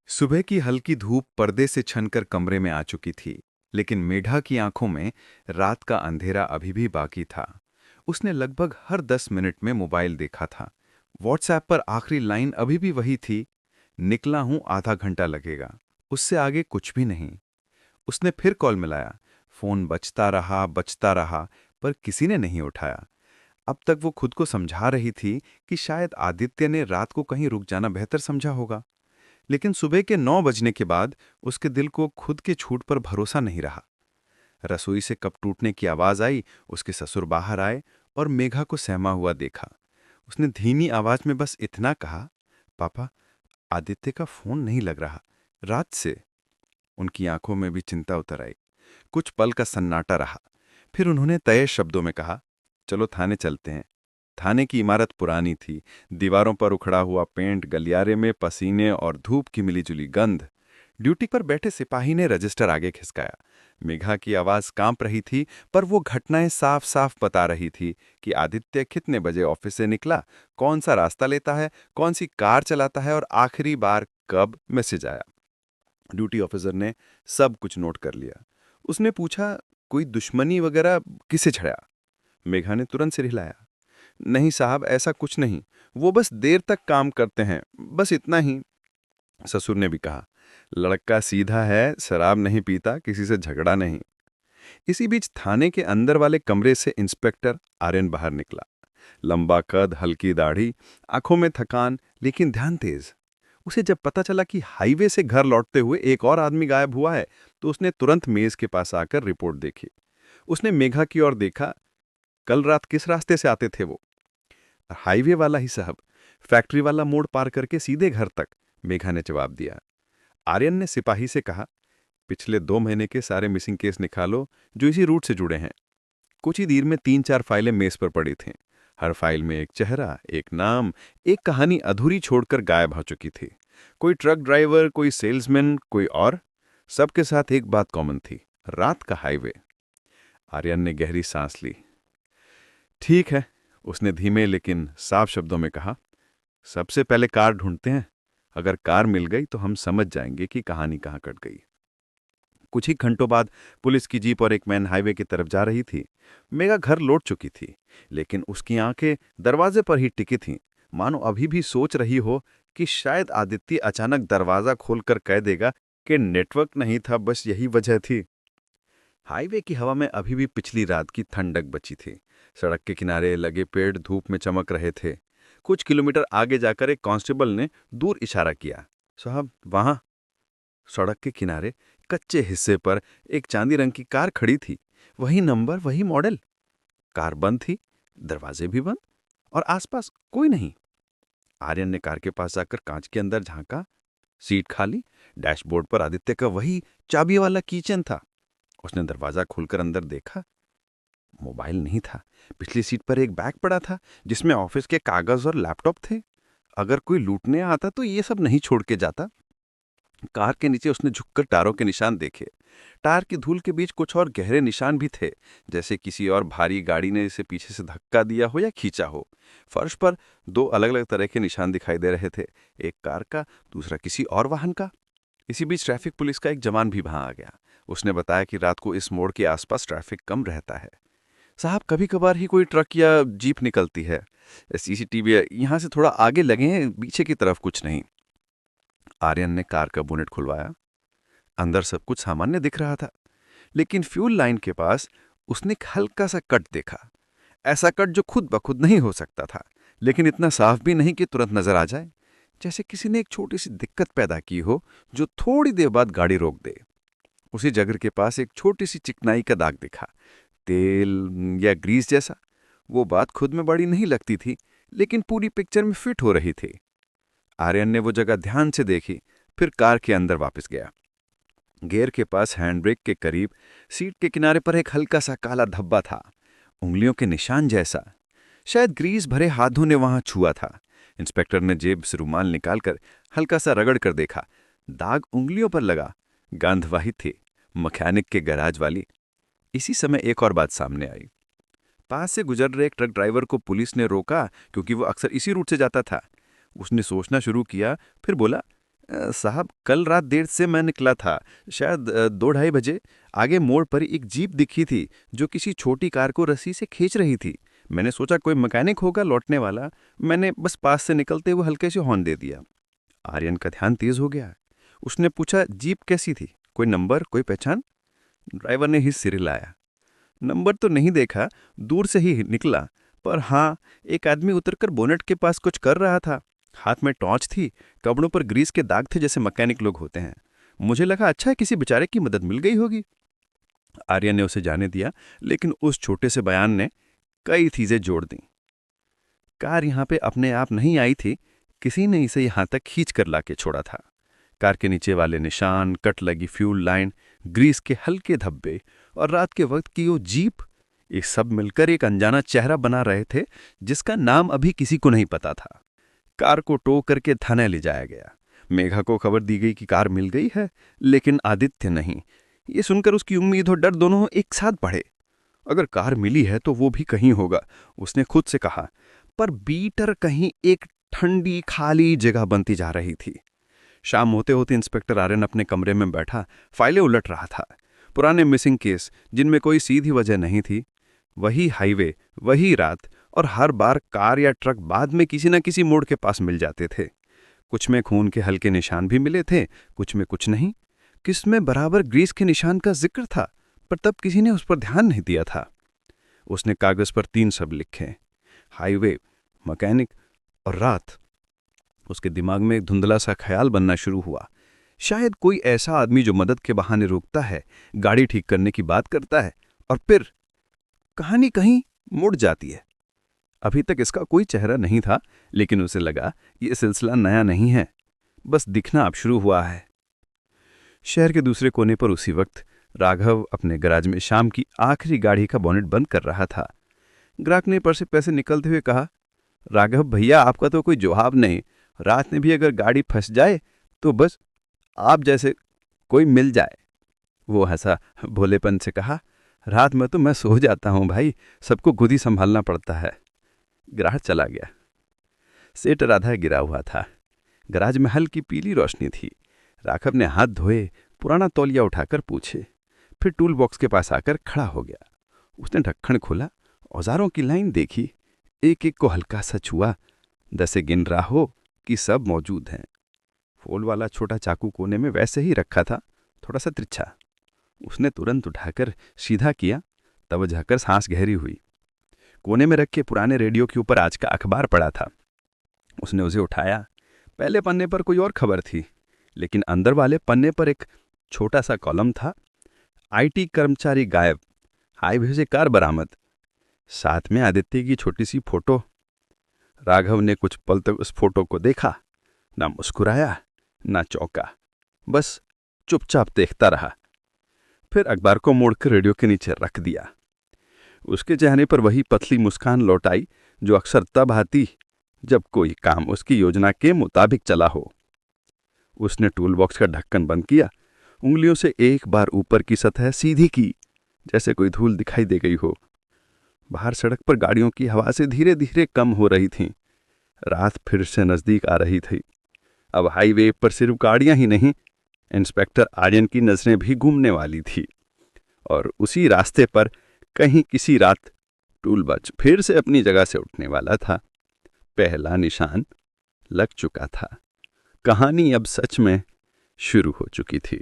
सुबह की हल्की धूप पर्दे से छनकर कमरे में आ चुकी थी, लेकिन मेढा की आंखों में रात का अंधेरा अभी भी बाकी था। उसने लगभग हर 10 मिनट में मोबाइल देखा था। व्हाट्सएप पर आखिरी लाइन अभी भी वही थी, निकला हूं, आधा घंटा लगेगा। उससे आगे कुछ भी नहीं। उसने फिर कॉल मिलाया। फोन बजता रहा, पर किसी ने नहीं उठाया। अब तक वो खुद को समझा रही थी कि शायद आदित्य ने रात को कहीं रुक जाना बेहतर समझा होगा। लेकिन सुबह के 9 बजने के बाद उसके दिल को खुद के झूठ पर भरोसा नहीं रहा। रसोई से कप टूटने की आवाज आई। उसके ससुर बाहर आए और मेघा को सहमा हुआ देखा। उसने धीमी आवाज में बस इतना कहा, पापा, आदित्य का फोन नहीं लग रहा रात से। उनकी आंखों में भी चिंता उतर आई। कुछ पल का सन्नाटा रहा। फिर उन्होंने तय शब्दों में कहा, चलो थाने चलते हैं। थाने की इमारत पुरानी थी। दीवारों पर उखड़ा हुआ पेंट, गलियारे में पसीने और धूप की मिलीजुली गंध। ड्यूटी पर बैठे सिपाही ने रजिस्टर आगे खिसकाया। मेघा की आवाज कांप रही थी, पर वो घटनाएं साफ साफ बता रही थी कि आदित्य कितने बजे ऑफिस से निकला, कौन सा रास्ता लेता है, कौन सी कार चलाता है और आखिरी बार कब मैसेज आया। ड्यूटी ऑफिसर ने सब कुछ नोट कर लिया। उसने पूछा, कोई दुश्मनी वगैरह किसे छड़ा? मेघा ने तुरंत सिर हिलाया। नहीं साहब, ऐसा कुछ नहीं। वो बस देर तक काम करते हैं, बस इतना ही। ससुर ने भी कहा, लड़का सीधा है, शराब नहीं पीता, किसी से झगड़ा नहीं। इसी बीच थाने के अंदर वाले कमरे से इंस्पेक्टर आर्यन बाहर निकला। लंबा कद, हल्की दाढ़ी, आंखों में थकान, लेकिन ध्यान तेज। उसे जब पता चला कि हाईवे से घर लौटते हुए एक और आदमी गायब हुआ है, तो उसने तुरंत मेज के पास आकर रिपोर्ट देखी। उसने मेघा की ओर देखा। कल रात किस रास्ते से आते थे वो? हाईवे वाला ही साहब, फैक्ट्री वाला मोड़ पार करके सीधे घर तक, मेघा ने जवाब दिया। आर्यन ने सिपाही से कहा, पिछले 2 महीने के सारे मिसिंग केस निकालो जो इसी रूट से जुड़े हैं। कुछ ही देर में 3-4 फाइलें मेज पर पड़ी थीं। हर फाइल में एक चेहरा, एक नाम, एक कहानी अधूरी छोड़कर गायब हो चुकी थी। कोई ट्रक ड्राइवर, कोई सेल्समैन, कोई और। सबके साथ एक बात कॉमन थी, रात का हाईवे। आर्यन ने गहरी सांस ली। ठीक है, उसने धीमे लेकिन साफ शब्दों में कहा, सबसे पहले कार ढूंढते हैं। अगर कार मिल गई तो हम समझ जाएंगे कि कहानी कहाँ कट गई। कुछ ही घंटों बाद पुलिस की जीप और एक मैन हाईवे की तरफ जा रही थी। मेघा घर लौट चुकी थी, लेकिन उसकी आंखें दरवाजे पर ही टिकी थीं, मानो अभी भी सोच रही हो कि शायद आदित्य अचानक दरवाजा खोलकर कह देगा कि नेटवर्क नहीं था, बस यही वजह थी। हाईवे की हवा में अभी भी पिछली रात की ठंडक बची थी। सड़क के किनारे लगे पेड़ धूप में चमक रहे थे। कुछ किलोमीटर आगे जाकर एक कांस्टेबल ने दूर इशारा किया, साहब वहां। सड़क के किनारे कच्चे हिस्से पर एक चांदी रंग की कार खड़ी थी। वही नंबर, वही मॉडल। कार बंद थी, दरवाजे भी बंद, और आसपास कोई नहीं। आर्यन ने कार के पास जाकर कांच के अंदर झांका। सीट खाली। डैशबोर्ड पर आदित्य का वही चाबी वाला कीचेन था। उसने दरवाजा खोलकर अंदर देखा। मोबाइल नहीं था। पिछली सीट पर एक बैग पड़ा था, जिसमें ऑफिस के कागज और लैपटॉप थे। अगर कोई लूटने आता तो ये सब नहीं छोड़ के जाता। कार के नीचे उसने झुककर टायरों के निशान देखे। टायर की धूल के बीच कुछ और गहरे निशान भी थे, जैसे किसी और भारी गाड़ी ने इसे पीछे से धक्का दिया हो या खींचा हो। फर्श पर 2 अलग अलग तरह के निशान दिखाई दे रहे थे, एक कार का, दूसरा किसी और वाहन का। इसी बीच ट्रैफिक पुलिस का एक जवान भी वहां आ गया। उसने बताया कि रात को इस मोड़ के आसपास ट्रैफिक कम रहता है। साहब, कभी कभार ही कोई ट्रक या जीप निकलती है। सीसीटीवी यहाँ से थोड़ा आगे लगे हैं, पीछे की तरफ कुछ नहीं। आर्यन ने कार का बोनेट खुलवाया। अंदर सब कुछ सामान्य दिख रहा था, लेकिन फ्यूल लाइन के पास उसने एक हल्का सा कट देखा। ऐसा कट जो खुद ब खुद नहीं हो सकता था, लेकिन इतना साफ भी नहीं कि तुरंत नजर आ जाए। जैसे किसी ने एक छोटी सी दिक्कत पैदा की हो, जो थोड़ी देर बाद गाड़ी रोक दे। उसी जगह के पास एक छोटी सी चिकनाई का दाग दिखा, तेल या ग्रीस जैसा। वो बात खुद में बड़ी नहीं लगती थी, लेकिन पूरी पिक्चर में फिट हो रही थी। आर्यन ने वो जगह ध्यान से देखी, फिर कार के अंदर वापस गया। गियर के पास हैंड ब्रेक के करीब सीट के किनारे पर एक हल्का सा काला धब्बा था, उंगलियों के निशान जैसा। शायद ग्रीस भरे हाथों ने वहां छुआ था। इंस्पेक्टर ने जेब से रुमाल निकालकर हल्का सा रगड़ कर देखा। दाग उंगलियों पर लगा। गंध वही थी, मैकेनिक के गैराज वाली। इसी समय एक और बात सामने आई। पास से गुजर रहे एक ट्रक ड्राइवर को पुलिस ने रोका, क्योंकि वो अक्सर इसी रूट से जाता था। उसने सोचना शुरू किया, फिर बोला, साहब कल रात देर से मैं निकला था, शायद 2-2:30 बजे। आगे मोड़ पर एक जीप दिखी थी जो किसी छोटी कार को रस्सी से खींच रही थी। मैंने सोचा कोई मैकेनिक होगा लौटने वाला। मैंने बस पास से निकलते हुए हल्के से हॉर्न दे दिया। आर्यन का ध्यान तेज हो गया। उसने पूछा, जीप कैसी थी, कोई नंबर, कोई पहचान? ड्राइवर ने ही सिर हिलाया। नंबर तो नहीं देखा, दूर से ही निकला, पर हाँ, एक आदमी उतरकर बोनेट के पास कुछ कर रहा था। हाथ में टॉर्च थी, कपड़ों पर ग्रीस के दाग थे जैसे मैकेनिक लोग होते हैं। मुझे लगा अच्छा है किसी बेचारे की मदद मिल गई होगी। आर्यन ने उसे जाने दिया, लेकिन उस छोटे से बयान ने कई चीजें जोड़ दी। कार यहां पे अपने आप नहीं आई थी, किसी ने इसे यहां तक खींच कर लाके छोड़ा था। कार के नीचे वाले निशान, कट लगी फ्यूल लाइन, ग्रीस के हल्के धब्बे और रात के वक्त की वो जीप, ये सब मिलकर एक अनजाना चेहरा बना रहे थे जिसका नाम अभी किसी को नहीं पता था। कार को टो करके थाने ले जाया गया। मेघा को खबर दी गई कि कार मिल गई है, लेकिन आदित्य नहीं। ये सुनकर उसकी उम्मीद और डर दोनों एक साथ बढ़े। अगर कार मिली है तो वो भी कहीं होगा, उसने खुद से कहा। पर बीटर कहीं एक ठंडी खाली जगह बनती जा रही थी। शाम होते होते इंस्पेक्टर आर्यन अपने कमरे में बैठा फाइलें उलट रहा था। पुराने मिसिंग केस जिनमें कोई सीधी वजह नहीं थी, वही हाईवे, वही रात, और हर बार कार या ट्रक बाद में किसी न किसी मोड़ के पास मिल जाते थे। कुछ में खून के हल्के निशान भी मिले थे, कुछ में कुछ नहीं। किस में बराबर ग्रीस के निशान का जिक्र था, पर तब किसी ने उस पर ध्यान नहीं दिया था। उसने कागज पर 3 शब्द लिखे, हाईवे, मैकेनिक और रात। उसके दिमाग में एक धुंधला सा ख्याल बनना शुरू हुआ। शायद कोई ऐसा आदमी जो मदद के बहाने रुकता है, गाड़ी ठीक करने की बात करता है, और फिर कहानी कहीं मुड़ जाती है। अभी तक इसका कोई चेहरा नहीं था, लेकिन उसे लगा ये सिलसिला नया नहीं है, बस दिखना अब शुरू हुआ है। शहर के दूसरे कोने पर उसी वक्त राघव अपने गैराज में शाम की आखिरी गाड़ी का बोनेट बंद कर रहा था। ग्राहक ने पर्स से पैसे निकलते हुए कहा, राघव भैया, आपका तो कोई जवाब नहीं। रात में भी अगर गाड़ी फंस जाए तो बस आप जैसे कोई मिल जाए। वो हंसा, भोलेपन से कहा, रात में तो मैं सो जाता हूं भाई, सबको खुद ही संभालना पड़ता है। ग्राहक चला गया। सेठ राधा गिरा हुआ था। गराज में हल्की पीली रोशनी थी। राघव ने हाथ धोए, पुराना तौलिया उठाकर पूछे, फिर टूल बॉक्स के पास आकर खड़ा हो गया। उसने ढक्कन खोला, औजारों की लाइन देखी, एक एक को हल्का सा छुआ। 10 गिन रहा हो कि सब मौजूद हैं। फोल वाला छोटा चाकू कोने में वैसे ही रखा था, थोड़ा सा तिरछा। उसने तुरंत उठाकर सीधा किया, तब झाकर सांस गहरी हुई। कोने में रखे पुराने रेडियो के ऊपर आज का अखबार पड़ा था। उसने उसे उठाया। पहले पन्ने पर कोई और खबर थी, लेकिन अंदर वाले पन्ने पर एक छोटा सा कॉलम था, आईटी कर्मचारी गायब, हाईवे से कार बरामद। साथ में आदित्य की छोटी सी फोटो। राघव ने कुछ पल तक उस फोटो को देखा, ना मुस्कुराया ना चौंका, बस चुपचाप देखता रहा। फिर अखबार को मोड़कर रेडियो के नीचे रख दिया। उसके चेहरे पर वही पतली मुस्कान लौट आई जो अक्सर तब आती जब कोई काम उसकी योजना के मुताबिक चला हो। उसने टूल बॉक्स का ढक्कन बंद किया, उंगलियों से एक बार ऊपर की सतह सीधी की, जैसे कोई धूल दिखाई दे गई हो। बाहर सड़क पर गाड़ियों की हवा से धीरे धीरे कम हो रही थी। रात फिर से नजदीक आ रही थी। अब हाईवे पर सिर्फ गाड़ियां ही नहीं, इंस्पेक्टर आर्यन की नजरें भी घूमने वाली थी। और उसी रास्ते पर कहीं किसी रात टूलबॉक्स फिर से अपनी जगह से उठने वाला था। पहला निशान लग चुका था। कहानी अब सच में शुरू हो चुकी थी।